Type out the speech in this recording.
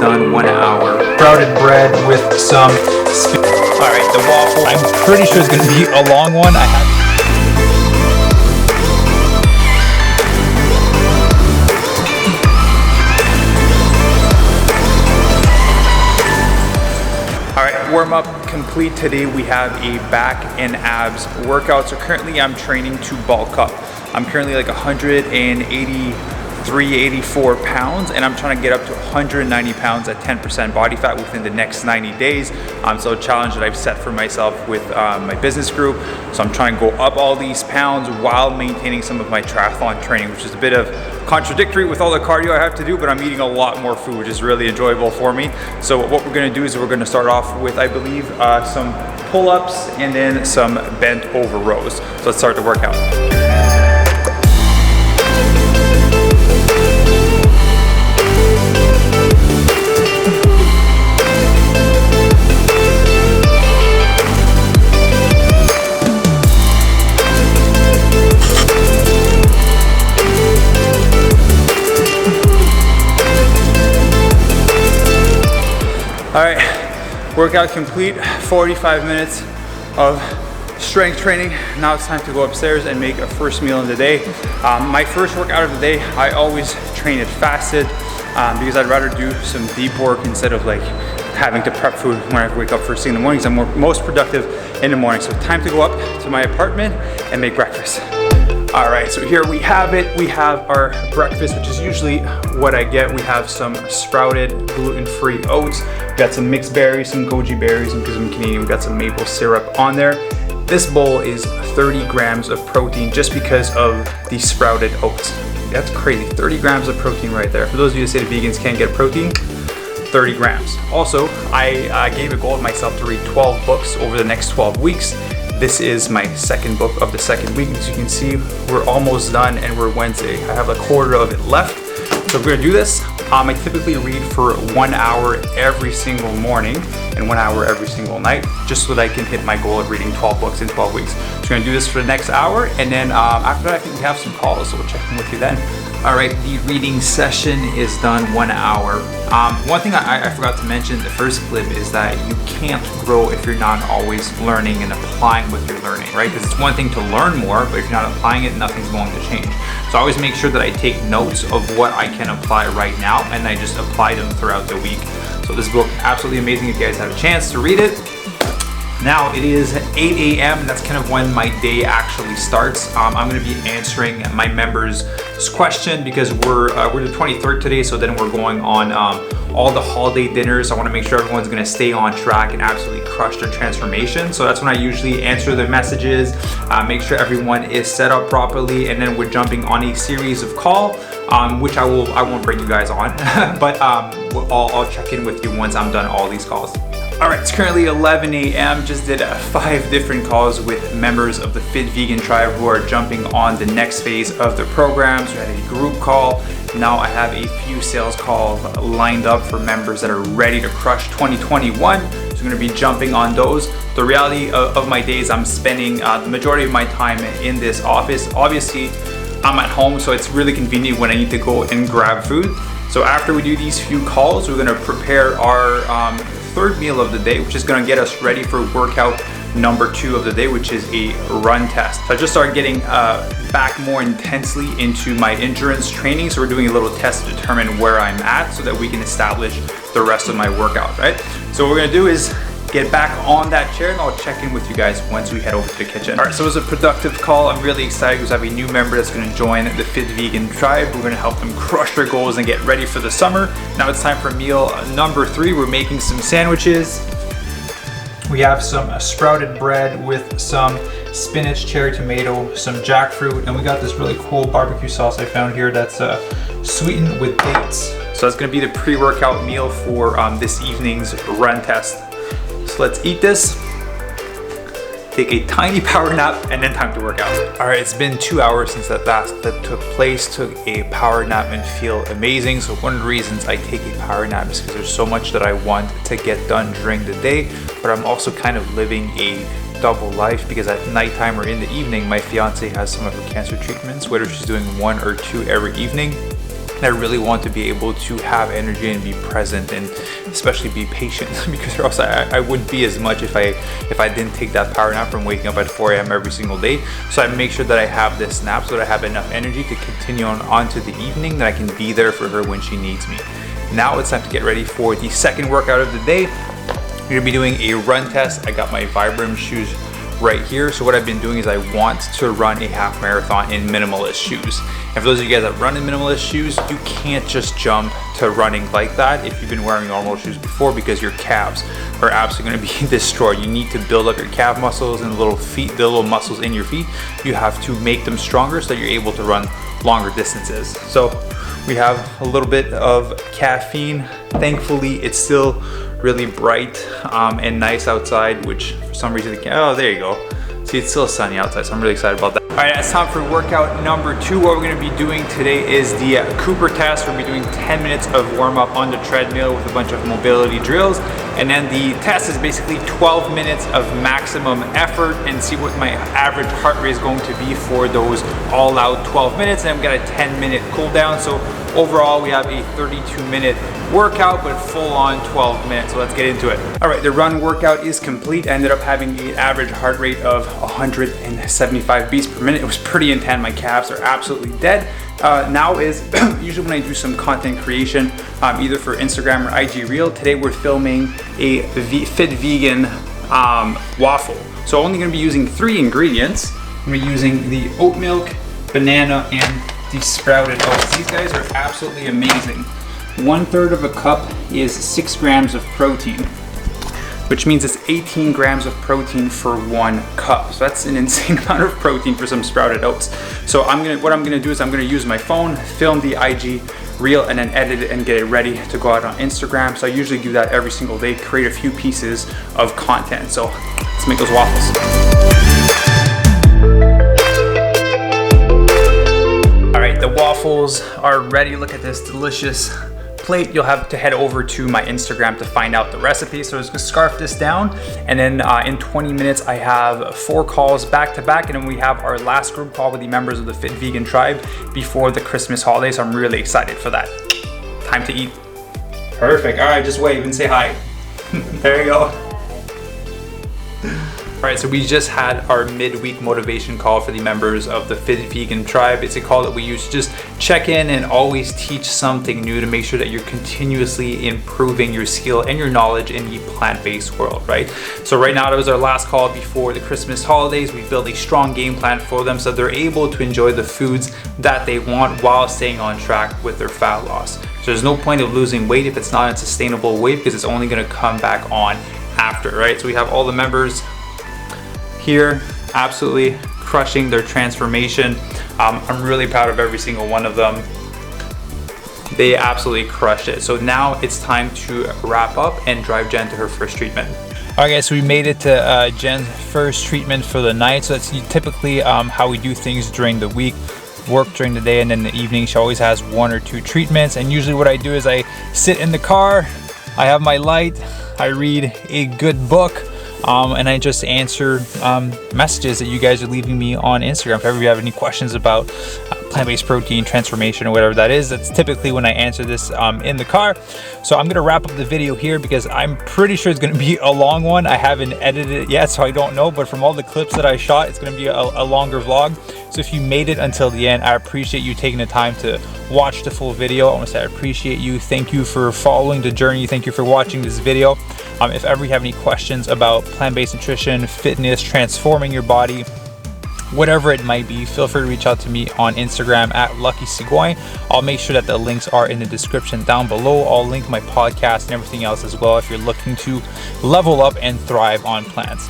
done 1 hour. Sprouted bread with some all right, the waffle, I'm pretty sure it's gonna be a long one. All right, warm up complete. Today we have a back and abs workout. So currently I'm training to bulk up. I'm currently like 183, 84 pounds, and I'm trying to get up to 190 pounds at 10% body fat within the next 90 days. So a challenge that I've set for myself with my business group. So I'm trying to go up all these pounds while maintaining some of my triathlon training, which is a bit of contradictory with all the cardio I have to do, but I'm eating a lot more food, which is really enjoyable for me. So what we're gonna do is we're gonna start off with, I believe, some pull-ups and then some bent over rows. So let's start the workout. All right, workout complete, 45 minutes of strength training. Now it's time to go upstairs and make a first meal of the day. My first workout of the day, I always train it fasted because I'd rather do some deep work instead of like having to prep food when I wake up first thing in the mornings. I'm most productive in the morning. So time to go up to my apartment and make breakfast. All right, so here we have it. We have our breakfast, which is usually what I get. We have some sprouted gluten-free oats. We got some mixed berries, some goji berries, and because I'm Canadian, we got some maple syrup on there. This bowl is 30 grams of protein just because of the sprouted oats. That's crazy, 30 grams of protein right there. For those of you who say the vegans can't get protein, 30 grams. Also, I gave a goal of myself to read 12 books over the next 12 weeks. This is my second book of the second week. As you can see, we're almost done and we're Wednesday. I have a quarter of it left. So we're gonna do this. I typically read for 1 hour every single morning and 1 hour every single night, just so that I can hit my goal of reading 12 books in 12 weeks. So we're gonna do this for the next hour, and then after that, I think we have some calls, so we'll check in with you then. All right, the reading session is done 1 hour. One thing I forgot to mention in the first clip is that you can't grow if you're not always learning and applying what you're learning, right? Because it's one thing to learn more, but if you're not applying it, nothing's going to change. So I always make sure that I take notes of what I can apply right now, and I just apply them throughout the week. So this book, absolutely amazing if you guys have a chance to read it. Now it is 8 a.m. and that's kind of when my day actually starts. I'm gonna be answering my members' question because we're the 23rd today, so then we're going on all the holiday dinners. I wanna make sure everyone's gonna stay on track and absolutely crush their transformation. So that's when I usually answer the messages, make sure everyone is set up properly, and then we're jumping on a series of call, which I won't bring you guys on, but I'll check in with you once I'm done all these calls. All right, it's currently 11 a.m. Just did 5 different calls with members of the Fit Vegan Tribe who are jumping on the next phase of the program. So I had a group call. Now I have a few sales calls lined up for members that are ready to crush 2021. So I'm gonna be jumping on those. The reality of my days, I'm spending the majority of my time in this office. Obviously, I'm at home, so it's really convenient when I need to go and grab food. So after we do these few calls, we're gonna prepare our third meal of the day, which is gonna get us ready for workout number 2 of the day, which is a run test. So I just started getting back more intensely into my endurance training. So we're doing a little test to determine where I'm at so that we can establish the rest of my workout, right? So what we're gonna do is get back on that chair and I'll check in with you guys once we head over to the kitchen. All right, so it was a productive call. I'm really excited because I have a new member that's gonna join the Fit Vegan Tribe. We're gonna help them crush their goals and get ready for the summer. Now it's time for meal number 3. We're making some sandwiches. We have some sprouted bread with some spinach, cherry tomato, some jackfruit, and we got this really cool barbecue sauce I found here that's sweetened with dates. So that's gonna be the pre-workout meal for this evening's run test. So let's eat this, take a tiny power nap, and then time to work out. All right, it's been 2 hours since that took place. Took a power nap and feel amazing. So one of the reasons I take a power nap is because there's so much that I want to get done during the day, but I'm also kind of living a double life because at nighttime or in the evening, my fiance has some of her cancer treatments, whether she's doing 1 or 2 every evening. And I really want to be able to have energy and be present, and especially be patient because or else I wouldn't be as much if I didn't take that power nap from waking up at 4 a.m. every single day. So I make sure that I have this nap so that I have enough energy to continue on to the evening, that I can be there for her when she needs me. Now it's time to get ready for the second workout of the day. We're gonna be doing a run test. I got my Vibram shoes right here. So what I've been doing is I want to run a half marathon in minimalist shoes. And for those of you guys that run in minimalist shoes, you can't just jump to running like that if you've been wearing normal shoes before, because your calves are absolutely going to be destroyed. You need to build up your calf muscles and the little muscles in your feet. You have to make them stronger so that you're able to run longer distances. So we have a little bit of caffeine. Thankfully, it's still really bright and nice outside, which for some reason, oh, there you go. See, it's still sunny outside, so I'm really excited about that. All right, it's time for workout number 2. What we're gonna be doing today is the Cooper test. We'll be doing 10 minutes of warm up on the treadmill with a bunch of mobility drills. And then the test is basically 12 minutes of maximum effort, and see what my average heart rate is going to be for those all out 12 minutes. And I've got a 10-minute cool down. So overall, we have a 32-minute workout, but full on 12 minutes. So let's get into it. All right, the run workout is complete. I ended up having an average heart rate of 175 beats per minute. It was pretty intense. My calves are absolutely dead. Now is usually when I do some content creation, either for Instagram or IG Reel. Today we're filming a Fit Vegan waffle. So only gonna be using 3 ingredients. I'm gonna be using the oat milk, banana, and the sprouted oats. These guys are absolutely amazing. 1/3 of a cup is 6 grams of protein, which means it's 18 grams of protein for 1 cup. So that's an insane amount of protein for some sprouted oats. So what I'm gonna do is I'm gonna use my phone, film the IG Reel, and then edit it and get it ready to go out on Instagram. So I usually do that every single day, create a few pieces of content. So let's make those waffles. All right, the waffles are ready. Look at this delicious plate. You'll have to head over to my Instagram to find out the recipe. So I'm just gonna scarf this down, and then in 20 minutes I have 4 calls back to back, and then we have our last group call with the members of the Fit Vegan tribe before the Christmas holiday. So I'm really excited for that. Time to eat. Perfect. All right, just wave and say hi. There you go. All right, so we just had our midweek motivation call for the members of the Fit Vegan tribe. It's a call that we use to just check in and always teach something new to make sure that you're continuously improving your skill and your knowledge in the plant-based world, right? So right now, that was our last call before the Christmas holidays. We built a strong game plan for them so they're able to enjoy the foods that they want while staying on track with their fat loss. So there's no point of losing weight if it's not a sustainable weight, because it's only gonna come back on after, right? So we have all the members here absolutely crushing their transformation. I'm really proud of every single one of them. They absolutely crushed it. So now it's time to wrap up and drive Jen to her first treatment. All right, guys, so we made it to Jen's first treatment for the night. So that's typically how we do things during the week. Work during the day, and then in the evening she always has 1 or 2 treatments. And usually what I do is I sit in the car, I have my light, I read a good book, and I just answer messages that you guys are leaving me on Instagram. If ever you have any questions about plant-based protein transformation or whatever that is, that's typically when I answer this in the car. So I'm gonna wrap up the video here because I'm pretty sure it's gonna be a long one. I haven't edited it yet, so I don't know, but from all the clips that I shot, it's gonna be a longer vlog. So if you made it until the end, I appreciate you taking the time to watch the full video. I wanna say I appreciate you. Thank you for following the journey. Thank you for watching this video. If ever you have any questions about plant-based nutrition, fitness, transforming your body, whatever it might be, feel free to reach out to me on Instagram at Lucky Sigouin. I'll make sure that the links are in the description down below. I'll link my podcast and everything else as well if you're looking to level up and thrive on plants.